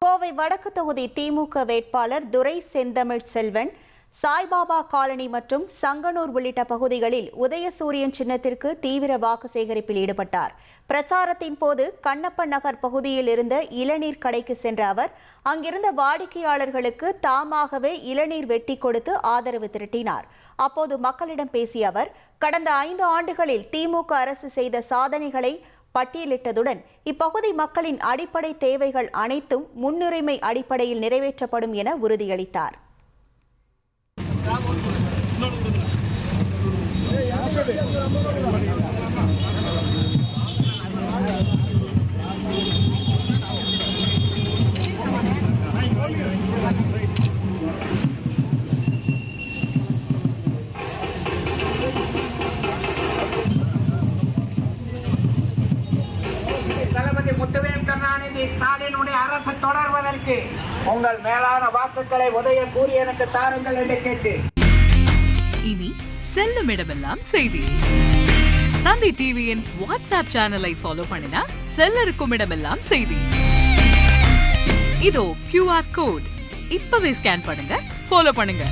கோவை வடக்கு தொகுதி திமுக வேட்பாளர் துரை செந்தமிழ் செல்வன் சாய்பாபா காலனி மற்றும் சங்கனூர் உள்ளிட்ட பகுதிகளில் உதயசூரியன் சின்னத்திற்கு தீவிர வாக்கு சேகரிப்பில் ஈடுபட்டார். பிரச்சாரத்தின் போது கண்ணப்பன் நகர் பகுதியில் இருந்த இளநீர் கடைக்கு சென்ற அவர் அங்கிருந்த வாடிக்கையாளர்களுக்கு தாமாகவே இளநீர் வெட்டி கொடுத்து ஆதரவு திரட்டினார். அப்போது மக்களிடம் பேசிய அவர் கடந்த 5 ஆண்டுகளில் திமுக அரசு செய்த சாதனைகளை பட்டியலிட்டதுடன் இப்பகுதி மக்களின் அடிப்படை தேவைகள் அனைத்தும் முன்னுரிமை அடிப்படையில் நிறைவேற்றப்படும் என உறுதியளித்தார். ஸ்டாலினுடைய அரசு தொடர்வதற்கு உங்கள் மேலான வாக்குகளை உதயசூரியனுக்கு தாருங்கள் என்று கேட்டு இனி செல்லும் இடமெல்லாம் செய்தி. தந்தி டிவியின் வாட்ஸ்அப் சேனலை ஃபாலோ பண்ணினா செல்லருக்கும் இடமெல்லாம் செய்தி. இதோ QR கோட் இப்பவே ஸ்கேன் பண்ணுங்க, ஃபாலோ பண்ணுங்க.